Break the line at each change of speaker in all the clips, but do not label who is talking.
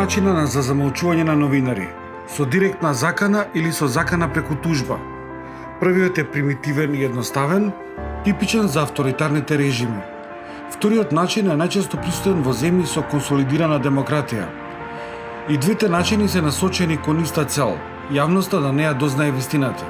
начина за замолчување на новинари, со директна закана или со закана преку тужба. Првиот е примитивен и едноставен, типичен за авторитарните режими. Вториот начин е најчесто присутен во земји со консолидирана демократија. И двете начини се насочени кон иста цел – јавноста да не ја дознае вистината.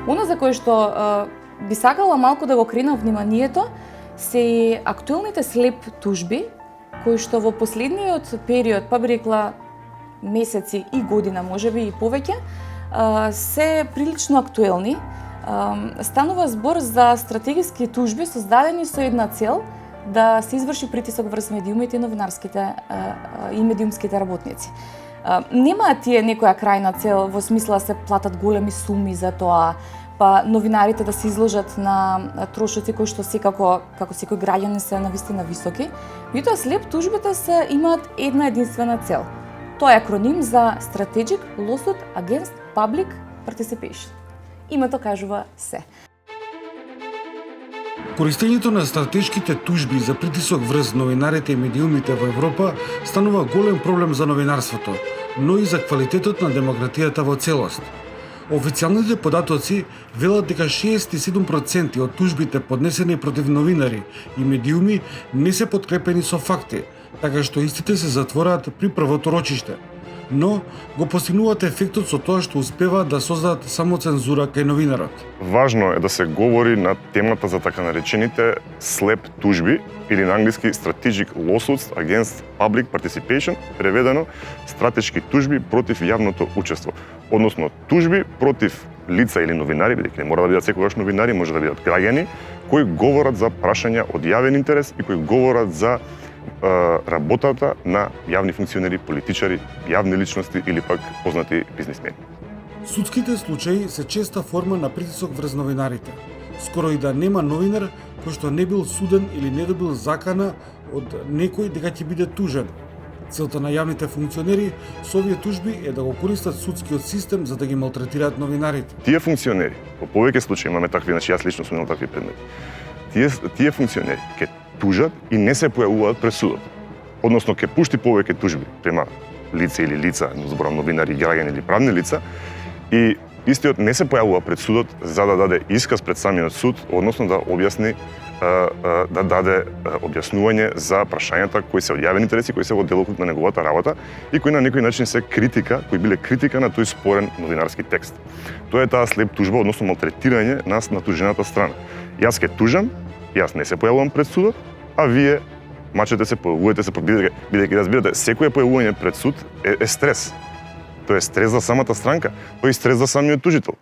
Оно за кое што би сакала малку да го кренам вниманието се актуелните слеп тужби, кои што во последниот период, па би рекла месеци и година, можеби и повеќе, се прилично актуелни. Станува збор за стратегиски тужби создадени со една цел да се изврши притисок врз медиумите и новинарските и медиумските работници. Нема тие некоја крајна цел во смисла да се платат големи суми за тоа, па новинарите да се изложат на трошоци кои што секако, како секој граѓанин, се навистина високи. Меѓутоа слеп тужбите се имаат една единствена цел. Тоа е акроним за Strategic Lawsuit Against Public Participation. Името кажува се.
Користењето на стратешките тужби за притисок врз новинарите и медиумите во Европа станува голем проблем за новинарството, но и за квалитетот на демократијата во целост. Официјалните податоци велат дека 67% од тужбите поднесени против новинари и медиуми не се подкрепени со факти, така што истите се затвораат при првото рочиште. Но го постигнуваат ефектот со тоа што успеваат да создадат самоцензура кај новинарот.
Важно е да се говори на темата за така наречените слеп тужби или на англиски Strategic Lawsuits Against Public Participation, преведено стратешки тужби против јавното учество, односно тужби против лица или новинари, бидејќи не мора да бидат секогаш новинари, може да бидат граѓани кои говорат за прашања од јавен интерес и кои говорат за работата на јавни функционери, политичари, јавни личности или пак познати бизнисмени.
Судските случаи се честа форма на притисок врз новинарите. Скоро и да нема новинар кој што не бил суден или не добил закана од некој дека ќе биде тужен. Целта на јавните функционери со овие тужби е да го користат судскиот систем за да ги малтретираат новинарите.
Тие функционери, во повеќе случаи имаме такви, значи јас лично сум имал такви предмети. Тие функционери ќе тужат и не се појавуваат пред судот. Односно ќе пушти повеќе тужби према лице или лица, зборам новинари, граѓани или правни лица, и истиот не се појавува пред судот за да даде исказ пред самиот суд, односно да објасни да даде објаснување за прашањата кои се од јавен интерес и кои се во делокруг на неговата работа и кои на некој начин се критика, кои биле критика на тој спорен новинарски текст. Тоа е таа слеп тужба, односно малтретирање нас на тужената страна. Јас ќе тужам, јас не се појавувам пред судот, а вие мачете се, појавувате се, бидејќи разбирате, секое појавување пред суд е стрес. Тоа е стрес за самата странка, тоа е стрес за самиот тужител.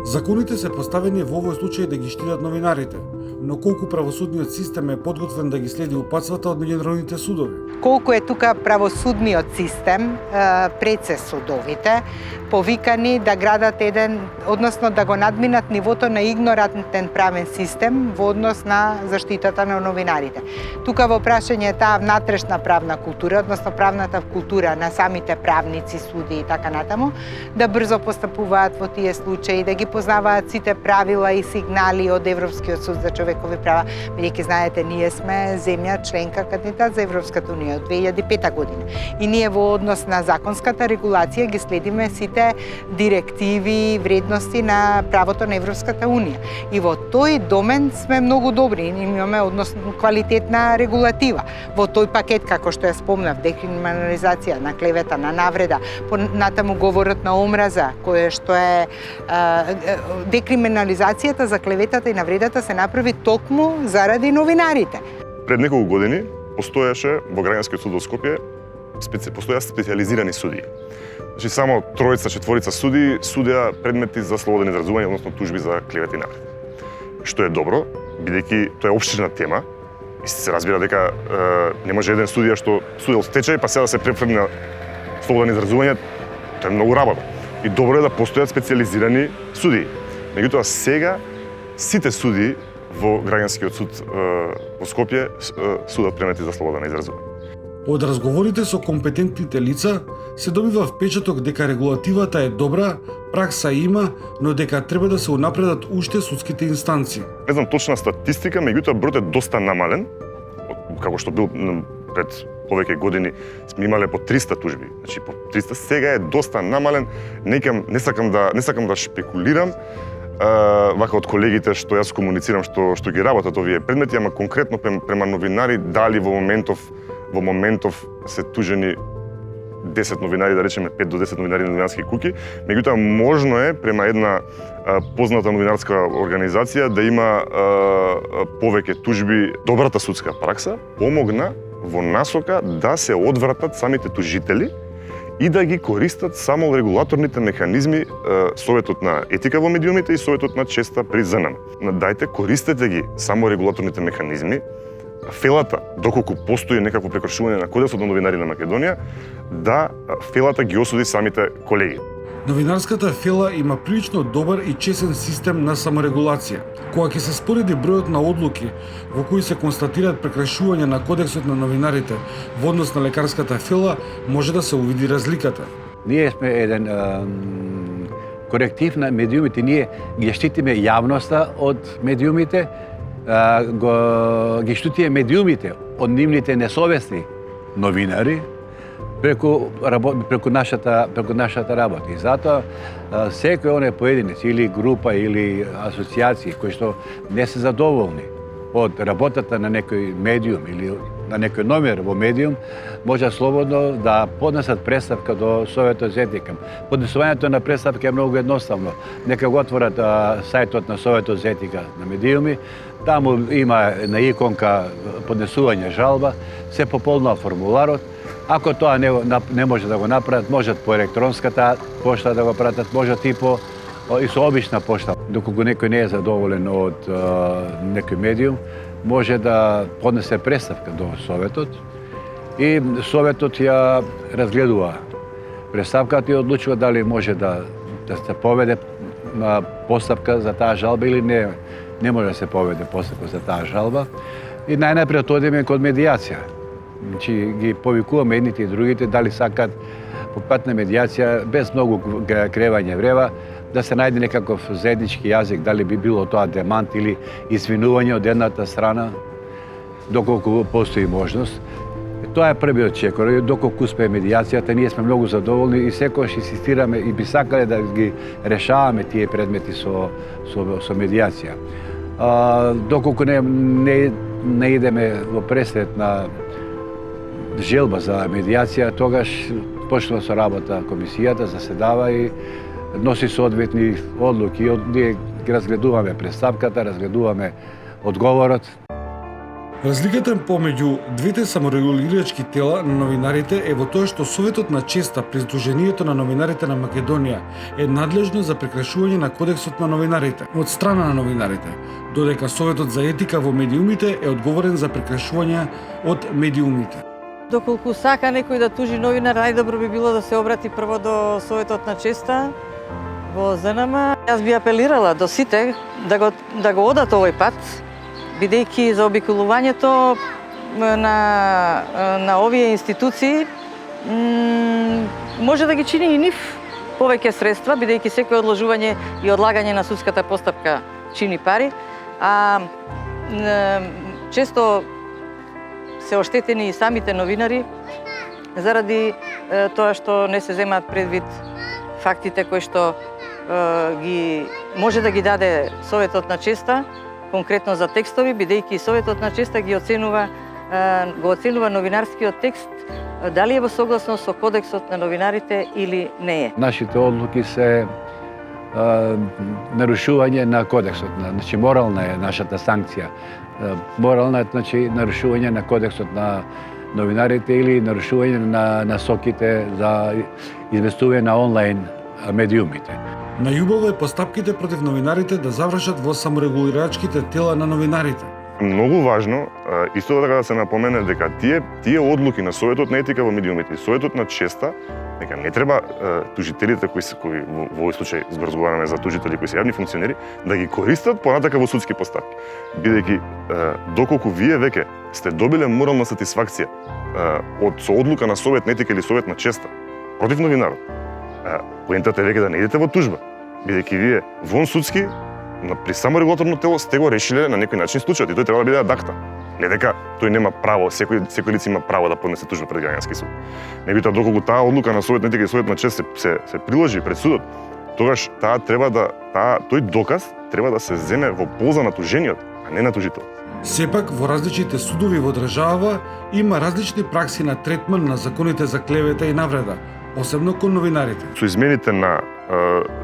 Законите се поставени во овој случај да ги штитат новинарите, но колку правосудниот систем е подготвен да ги следи упатствата од меѓународните судови?
Колку е тука правосудниот систем пред се судовите, повикани да градат еден, односно да го надминат нивото на игнорантен правен систем во однос на заштитата на новинарите. Тука во прашање е таа внатрешна правна култура, односно правната култура на самите правници, суди и така натаму, да брзо постапуваат во тие случаи, да ги познаваат сите правила и сигнали од Европскиот суд за човекови права, бидејќи знаете, ние сме земја членка кандидат за Европската унија од 2005 година. И ние во однос на законската регулација ги следиме сите директиви и вредности на правото на Европската унија. И во тој домен сме многу добри, имаме односно квалитетна регулатива. Во тој пакет, како што ја спомнав, декриминализација на клевета, на навреда, понатаму говорот на омраза, кое што е декриминализацијата за клеветата и навредата се направи токму заради новинарите.
Пред неколку години постоеше во граѓанскиот суд во Скопје постоја специјализирани судии. Значи само тројца, четворица судии судеа предмети за слободен изразување, односно тужби за клевета и навреди. Што е добро, бидејќи тоа е опширна тема И се разбира дека не може еден судија што судел стечај, па сега да се префрли на слободно изразување, тоа е многу работа. И добро е да постојат специјализирани судии. Меѓутоа сега сите судии во граѓанскиот суд во Скопје судат предмети за слободно изразување.
Од разговорите со компетентните лица се добива впечаток дека регулативата е добра, пракса има, но дека треба да се унапредат уште судските инстанции.
Не знам точна статистика, меѓутоа бројот е доста намален, како што бил пред повеќе години сме имале по 300 тужби. Значи по 300 сега е доста намален. Не сакам да шпекулирам вака од колегите што јас комуницирам што ги работат овие предмети, ама конкретно према новинари дали во моментов се тужени 10 новинари, да речеме 5 до 10 новинари на новинарски куќи, меѓутоа можно е према една позната новинарска организација да има повеќе тужби. Добрата судска пракса помогна во насока да се одвратат самите тужители и да ги користат само регулаторните механизми, Советот на етика во медиумите и Советот на честа при ЗНМ. Дајте, користете ги само регулаторните механизми. Фелата, доколку постои некакво прекршување на Кодексот на новинари на Македонија, да фелата ги осуди самите колеги.
Новинарската фела има прилично добар и чесен систем на саморегулација. Кога ќе се спореди бројот на одлуки во кои се констатираат прекрашувања на Кодексот на новинарите во однос на лекарската фела, може да се увиди разликата.
Ние сме еден коректив на медиумите, ние ги штитиме јавноста од медиумите, ги штитиме медиумите од нивните несовесни новинари преку нашата работа. И затоа секој оне поединец или група или асоцијации кои што не се задоволни од работата на некој медиум или на некој номер во медиум, може слободно да поднесат представка до Советот за етика. Поднесувањето на представка е многу едноставно. Нека го отворат сајтот на Советот за етика на медиуми, таму има на иконка поднесување жалба, се пополнува формуларот. Ако тоа не може да го направат, можат по електронската пошта да го пратат, можат и со обична пошта. Доколку некој не е задоволен од некој медиум, може да поднесе представка до Советот и Советот ја разгледува представката и одлучува дали може да се поведе постапка за таа жалба или не може да се поведе постапка за таа жалба. И најнапред одиме код медијација. Значи ги повикуваме едните и другите дали сакат по пат на медијација без многу кревање врева да се најде некаков заеднички јазик, дали би било тоа демант или извинување од едната страна, доколку постои можност. Тоа е првиот чекор. Доколку успее медијацијата, ние сме многу задоволни и секогаш инсистираме и би сакале да ги решаваме тие предмети со медијација. Доколку не идеме во пресред на желба за медијација, тогаш почнува со работа комисијата, заседава и носи соодветни одлуки. Ние ги разгледуваме представката, разгледуваме одговорот.
Разликата помеѓу двете саморегулирачки тела на новинарите е во тоа што Советот на честа при Сдруженијето на новинарите на Македонија е надлежно за прекрашување на Кодексот на новинарите од страна на новинарите, додека Советот за етика во медиумите е одговорен за прекрашување од медиумите.
Доколку сака некој да тужи новинар, најдобро би било да се обрати прво до Советот на честа во ЗНМ. Јас би апелирала до сите да го одат овој пат, бидејќи заобиколувањето на овие институции може да ги чини и нив повеќе средства, бидејќи секој одложување и одлагање на судската постапка чини пари, а често се оштетени и самите новинари заради тоа што не се земаат предвид фактите кои што може да ги даде Советот на честа, конкретно за текстови, бидејќи Советот на честа го оценува новинарскиот текст дали е во согласност со Кодексот на новинарите или не е.
Нашите одлуки се нарушување на Кодексот, значи морална е нашата санкција. Морална е значи нарушување на Кодексот на новинарите или нарушување на насоките за известување на онлайн медиумите.
Најубаво е постапките против новинарите да завршат во саморегулирачките тела на новинарите.
многу важно исто така да се напомене дека тие одлуки на Советот на етика во медиумите и Советот на честа, дека не треба тужителите кои во овој случај зборуваме за тужители кои се јавни функционери, да ги користат понатака во судски постапки. Бидејќи доколку вие веќе сте добиле морална сатисфакција со одлука на Совет на етика или Совет на честа против новинарот, поентата е веќе да не идете во тужба, бидејќи вие вон судски при само регулаторно тело сте го решиле на некој начин случајот и тој треба да биде адакта. Не дека тој нема право, секој лице има право да поднесе тужба пред граѓански суд. Меѓутоа доколку таа одлука на Совет на етика и Совет на чест се приложи пред судот, тогаш тој доказ треба да се земе во полза на тужениот, а не на тужителот.
Сепак, во различните судови во држава има различни пракси на третман на законите за клевета и навреда, посебно кон новинарите.
Со измените на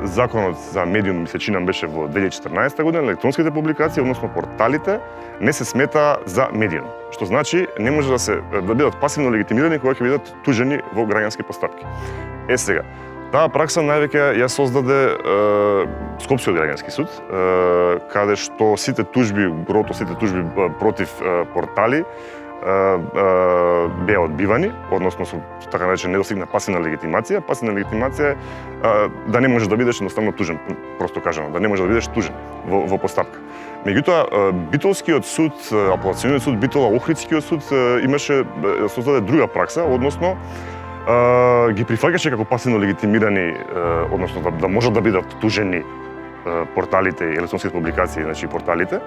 законот за медиум, ми се чинам беше во 2014 година, електронските публикации, односно порталите, не се смета за медиум. Што значи, не може да бидат пасивно легитимирани кога ќе бидат тужени во граѓански постапки. Сега, таа пракса највеќе ја создаде Скопскиот граѓански суд, каде што сите тужби против портали беа одбивани, односно со така наречена недостигна пасивна легитимација. Пасивна легитимација е да не можеш да бидеш едноставно тужен, просто кажано, да не можеш да бидеш тужен во постапка. Меѓутоа, Битолскиот суд, апелациониот суд Битола, Охридскиот суд имаше создаде друга пракса, односно ги прифаќаше како пасивно легитимирани, односно да можат да бидат тужени порталите и електронските публикации, значи порталите.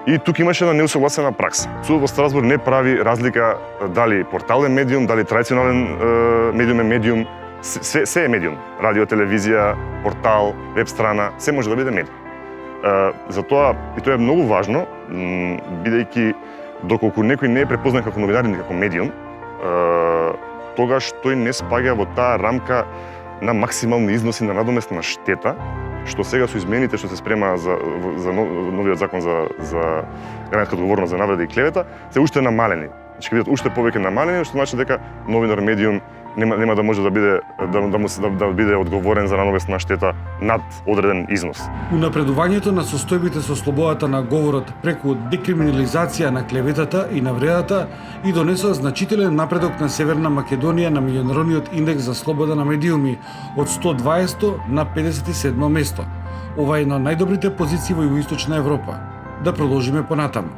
И тук имаше една неусогласена пракса. Судот во Страсбург не прави разлика дали портал е медиум, дали традиционален медиум е медиум, се е медиум. Радио, телевизија, портал, веб страна, се може да биде медиум. Затоа, и тоа е многу важно, бидејќи доколку некој не е препознат како новинар или како медиум, тогаш тој не спаѓа во таа рамка на максимални износи на надоместна штета, што сега со измените што се спрема за новиот закон за граѓанска одговорност за навреда и клевета, се уште намалени. Значи ќе бидат уште повеќе намалени, што значи дека новинар медиум нема да може да биде одговорен за надоместна штета над одреден износ.
Унапредувањето на состојбите со слободата на говорот преку декриминализација на клеветата и навредата и донесоа значителен напредок на Северна Македонија на меѓународниот индекс за слобода на медиуми од 120 на 57 место. Ова е една од најдобрите позиции во Југоисточна Европа. Да продолжиме понатаму.